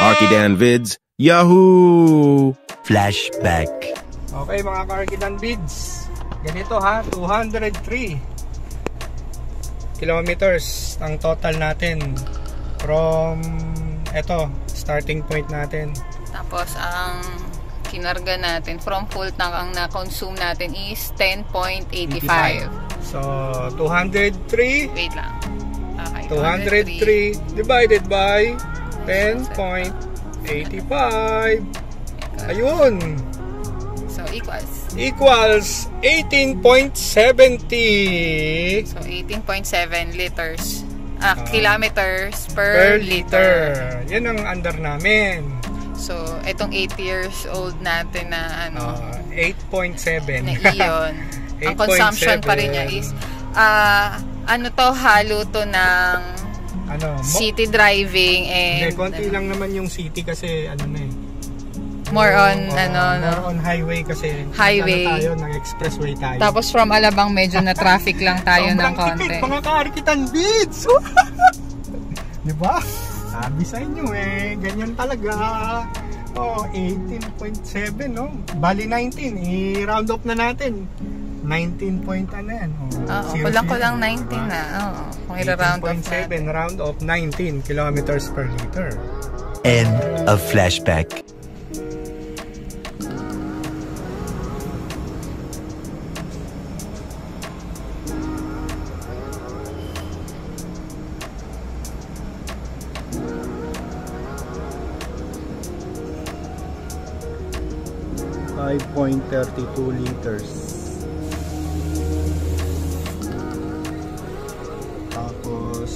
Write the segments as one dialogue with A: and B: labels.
A: Arkidan Vids, Yahoo!
B: Flashback.
C: Okay mga Arkidan Vids, ganito ha, 203 kilometers ang total natin from starting point natin.
D: Tapos ang kinarga natin from full tank ang na-consume natin is 10.85.
C: So 203,
D: wait lang. Okay,
C: 203 divided by 10.85. Ayun.
D: So
C: equals 18.70.
D: So 18.7 liters. Kilometers per liter.
C: Yan ang under namin.
D: So itong 8 years old natin na
C: 8.7
D: na iyon. Ang consumption pa rin niya is halo to ng city driving and
C: konti lang naman yung city kasi
D: more on
C: more on highway kasi tayo, nag-expressway tayo.
D: Tapos from Alabang medyo na traffic lang tayo ng konti.
C: Mga Arkidan Vids. Diba? Sabi sa inyo ganyan talaga. 18.7 no? Bali 19, i-round up na natin. 19 point yan.
D: Kulang 19 na. Kung i-round up na.
C: 18.7 round up 19 kilometers per liter.
B: End of flashback.
C: .32 liters. Tapos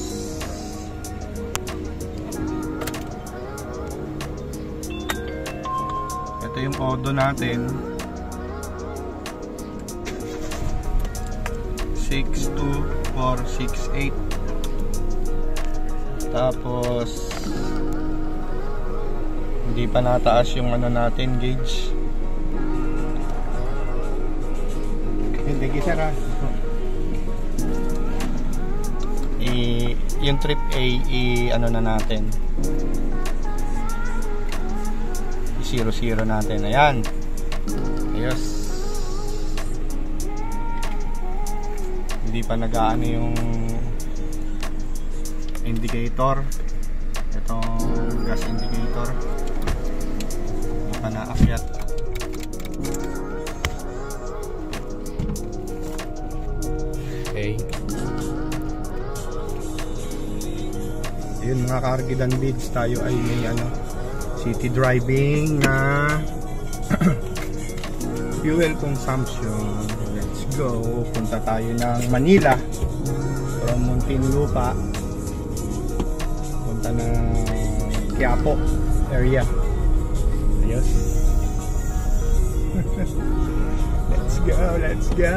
C: ito yung odo natin, 62468. Tapos hindi pa nataas yung natin gauge. Hindi kisara. Yung trip A na natin. I-0 natin. Ayan. Ayos. Hindi pa nag-aano yung indicator. Itong gas indicator. Hindi pa naakyat. Okay. Ayun mga Arkidan Vids, tayo ay may city driving na fuel consumption. Let's go. Punta tayo ng Manila from Muntinlupa. Punta ng Quiapo area. Ayos. Let's go. Let's go.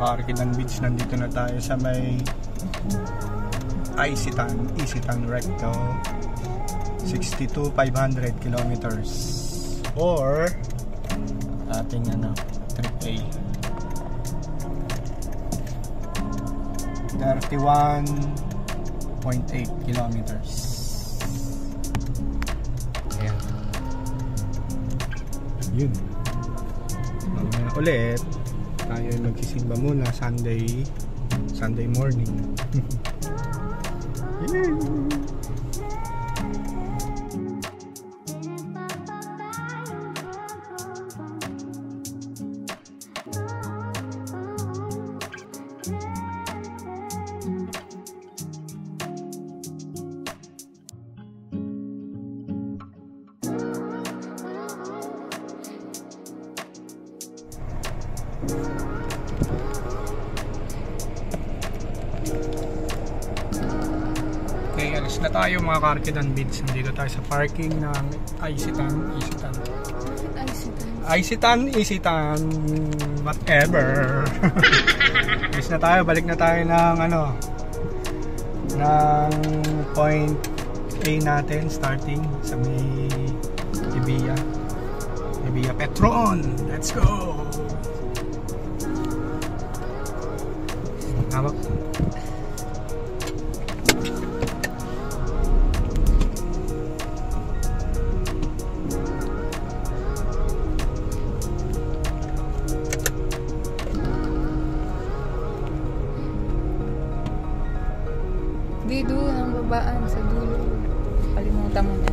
C: Arkidan Beach, nandito na tayo sa may Isitan Recto, 62,500 kilometers or ating trip A 31.8 kilometers. Ayan. Yun. Mamaya ulit tayo magsisimba muna Sunday morning. Okay, alis na tayo mga ka-Arkidan Beach. Nandito tayo sa parking ng Isitan, whatever. Alis na tayo, balik na tayo ng ng point A natin, starting sa may Ibiya Petron. Let's go! Hawak.
D: Di doon ang babaan sa dulo. Kalimutan mo na.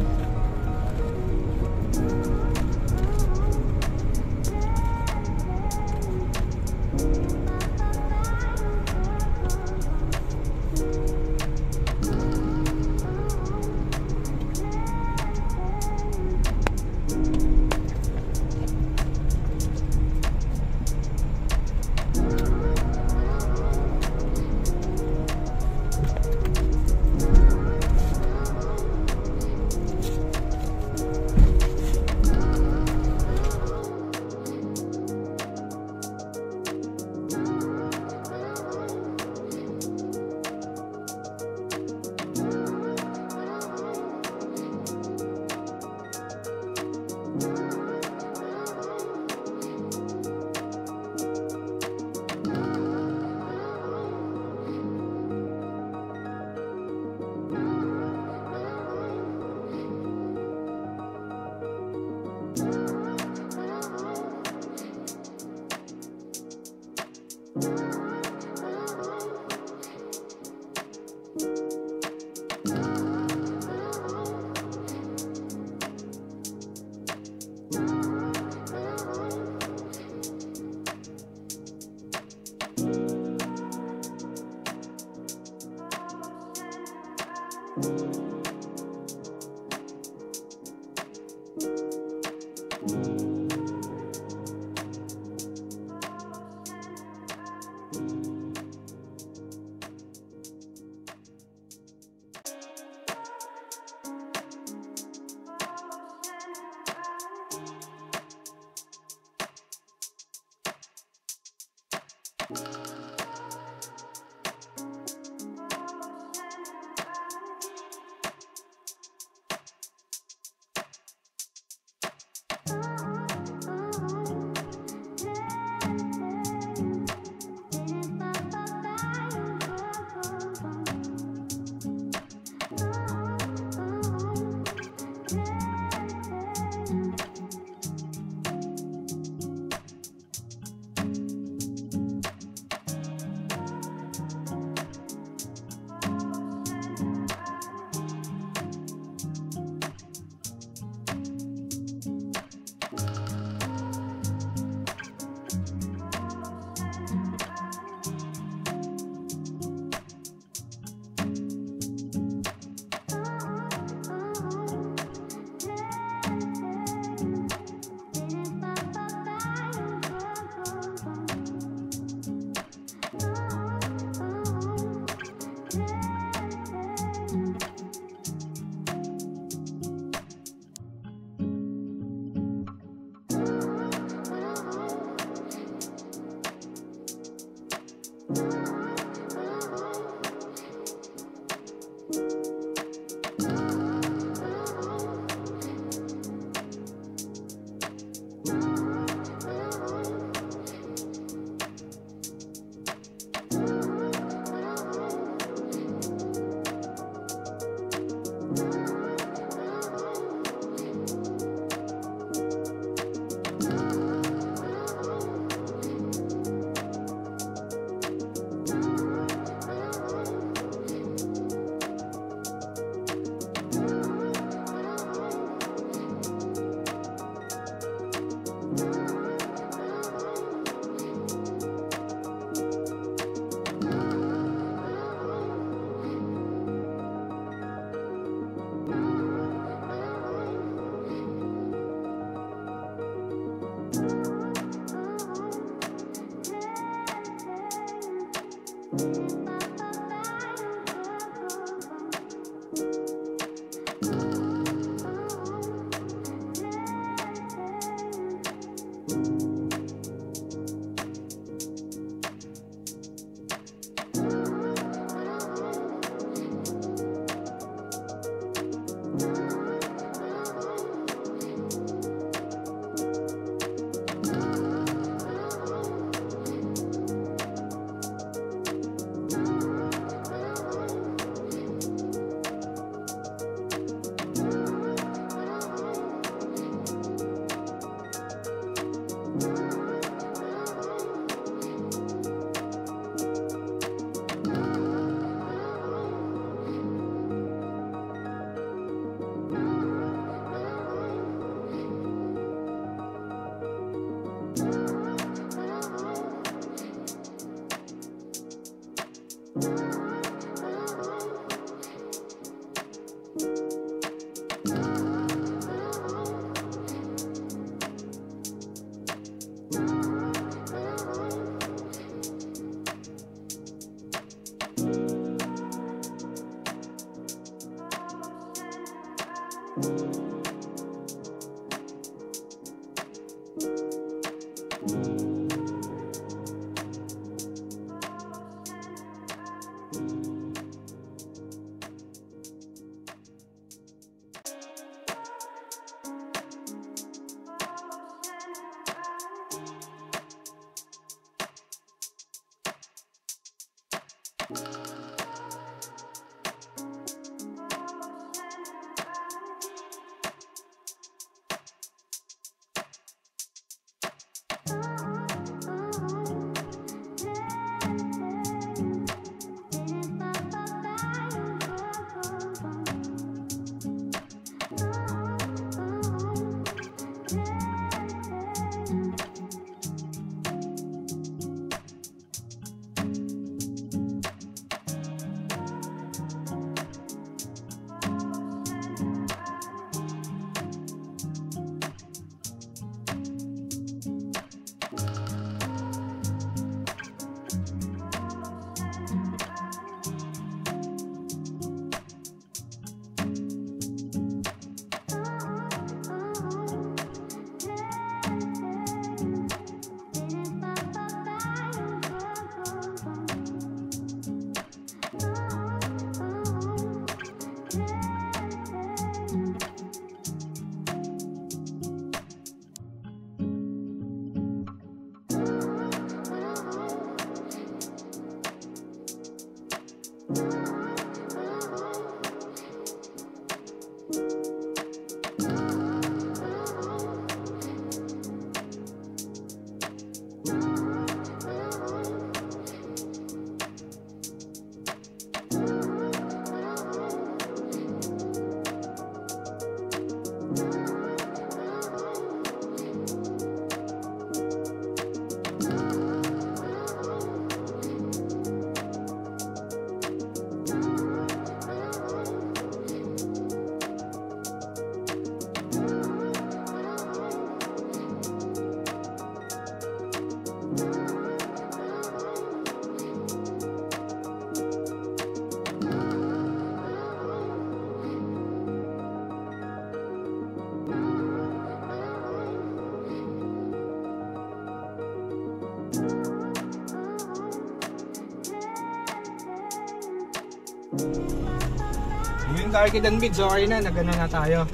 C: Yung Arcade and Vids, okay na, nagano na tayo.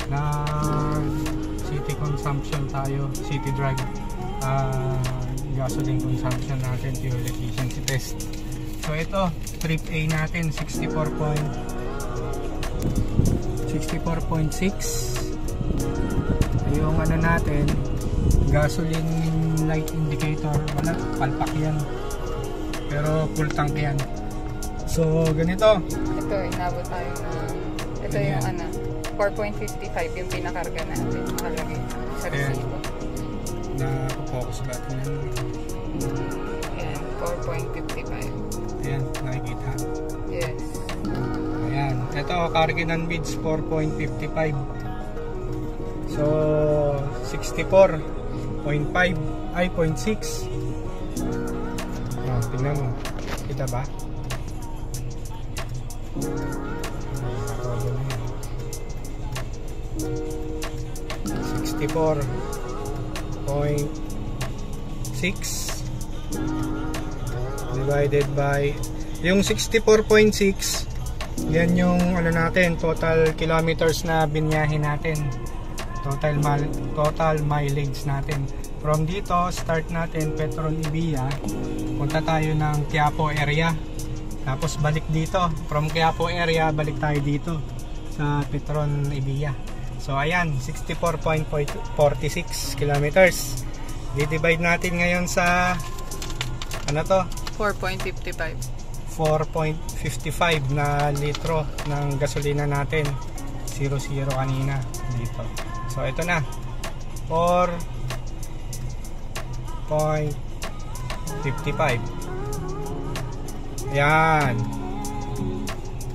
C: Na city consumption tayo, city drive. Gasoline consumption natin, fuel efficiency test. So ito, trip A natin, 64.6. Yung ano natin, gasoline light indicator, wala, palpak yan. Pero full tank yan. So ganito.
D: Ito, inabot tayo ng, ito yung ano, 4.55 yung pinakarga natin. Nakalagay sa resibo.
C: Na-focus ba ito na?
D: Ayan, 4.55.
C: Ayan, nakikita.
D: Yes.
C: Ayan, ito, Arcade and Vids 4.55. So, 64.5 ay 0.6. Tingnan mo. Kita ba? 64.6 divided by yung 64.6, yan yung ano natin, total kilometers na binyahin natin, total mileage natin. From dito, start natin Petron Ibiya, punta tayo ng Quiapo area, tapos balik dito, from Quiapo area balik tayo dito sa Petron Ibiya. So ayan, 64.46 kilometers. Di-divide natin ngayon sa ano to?
D: 4.55.
C: 4.55 na litro ng gasolina natin. 00 kanina dito. So ito na. 4.55. Ayan.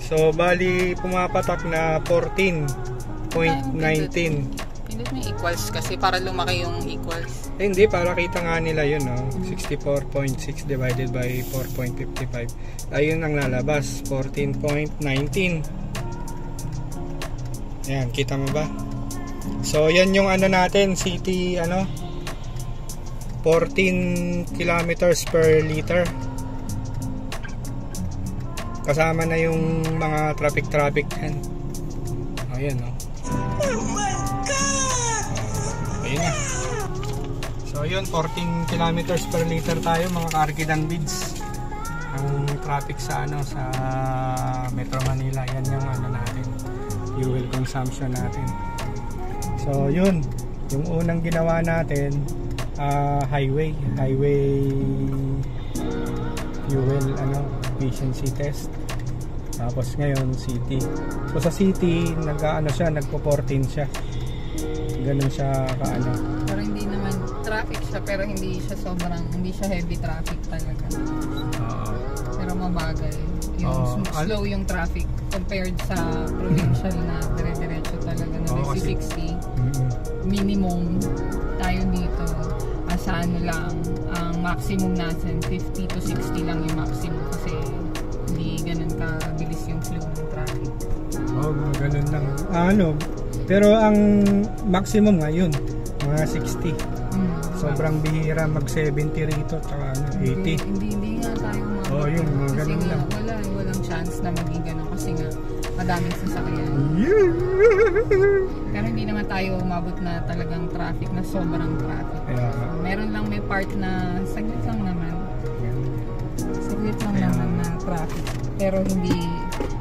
C: So bali pumapatak na 14.19.
D: Pindot mo equals kasi para lumaki yung equals.
C: Hindi, para kita nga nila yun, no? 64.6 divided by 4.55. Ayun ang lalabas, 14.19. Ayan, kita mo ba? So yan yung ano natin, city ano, 14 kilometers per liter. Kasama na yung mga traffic yan. Ayan, no? Ayun na. So yun, 14 kilometers per liter tayo mga ka-Arcade and Vids. Ang traffic sa ano, sa Metro Manila, yan yung ano natin, fuel consumption natin. So yun, yung unang ginawa natin, highway fuel ano, efficiency test. Tapos ngayon city. So sa city, nag-ano siya, nagpo-14 siya. Ganun siya kaano.
D: Pero hindi naman traffic siya, pero hindi siya sobrang, hindi siya heavy traffic talaga. Pero mabagal. Yung slow yung traffic compared sa provincial na dire-diretso talaga na 60. Minimum tayo dito sa ano lang, ang maximum natin 50 to 60 lang yung maximum kasi hindi ganun kabilis yung flow ng traffic.
C: Ganun lang. Ano, pero ang maximum ngayon mga 60. Sobrang bihira mag 70 rito tsaka ano, 80.
D: Hindi nga tayo
C: yun, ganun lang.
D: Walang chance na maging ganun kasi nga madaming sasakyan. Pero hindi naman tayo umabot na talagang traffic na sobrang traffic. Meron lang may part na saglit lang naman. Naman na traffic. Pero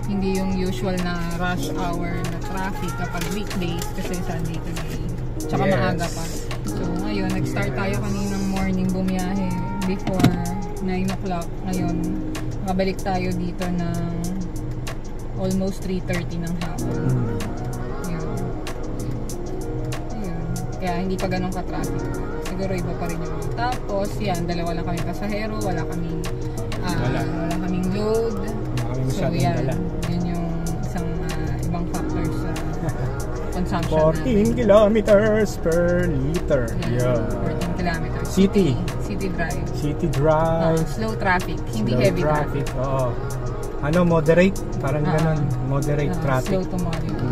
D: hindi yung usual na rush hour na traffic kapag weekdays kasi Sunday today. Tsaka
C: Yes.
D: maaga pa. So ngayon, nag-start tayo kaninang morning bumiyahe before 9 o'clock. Ngayon, makabalik tayo dito ng almost 3:30 ng hapon. Yun. Ayun. Kaya hindi pa ganun ka-traffic. Siguro iba pa rin yung tapos yan, dalawa lang kami pasahero, wala kaming load. So yan yung isang ibang factor sa consumption
C: 14 kilometers per liter.
D: Yeah. 14 kilometers.
C: City
D: drive.
C: City drive.
D: Slow traffic, hindi
C: Slow
D: heavy traffic.
C: Oo. Ano, moderate? Parang ganun. Moderate traffic.
D: Slow to moderate.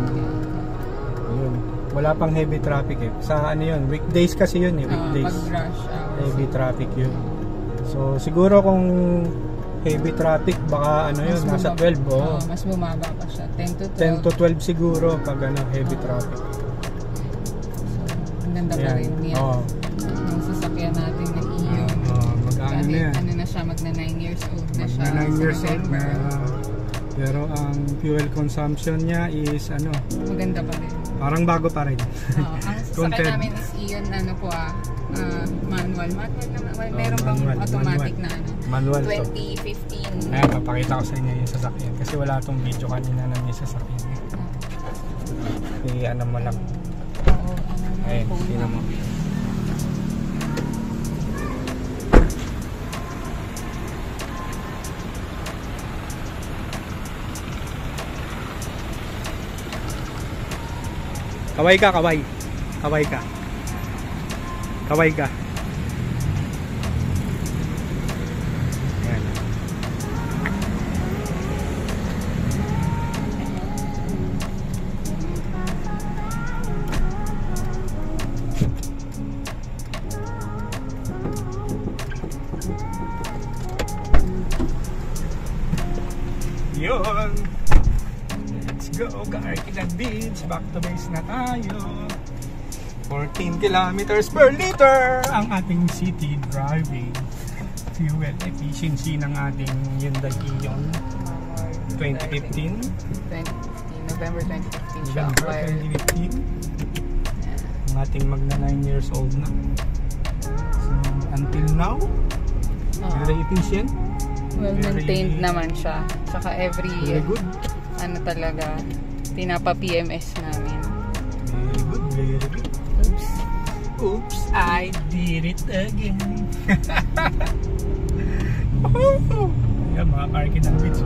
C: Yun. Wala pang heavy traffic eh. Sa ano yun? Weekdays kasi yun eh. Weekdays.
D: Pag rush hours.
C: Heavy traffic yun. So, siguro kung heavy traffic, baka ano yun, nasa 12 oh.
D: Mas bumaba pa siya.
C: 10 to 12 siguro pag ano, heavy traffic.
D: So, ang ganda pa rin niya. Yung sasakyan natin na Ion.
C: Mag-ano na yan.
D: Ano na siya, magna 9 years old na siya.
C: 9 years old na.
D: November.
C: Pero ang fuel consumption niya is ano,
D: maganda pa rin.
C: parang bago pa rin.
D: Ang sasakyan namin is Ion, ano po manual. Meron bang automatic na ano?
C: Manual to.
D: 2015.
C: Ayan, papakita ko sa inyo yung sasakyan. Kasi wala tong video kanina na may sasakyan. Ano mo lang.
D: Oo,
C: Ayun, tingnan mo. Kaway ka, kaway. Kaway ka. Kaway ka. Ayan. Yun. Let's go, Arkidag Beach. Back to base na tayo. 14 kilometers per liter ang ating city driving. Fuel efficiency ng ating Hyundai Ion 2015.
D: November 2015 siya.
C: November 2015. Ang ating magna 9 years old na. So, until now, very efficient.
D: Well maintained naman siya. Saka every
C: Very good.
D: ano talaga, pinapa PMS namin.
C: Very good, very good.
D: Oops.
C: Oops, I did it again. Yan mga Arkidag Beach.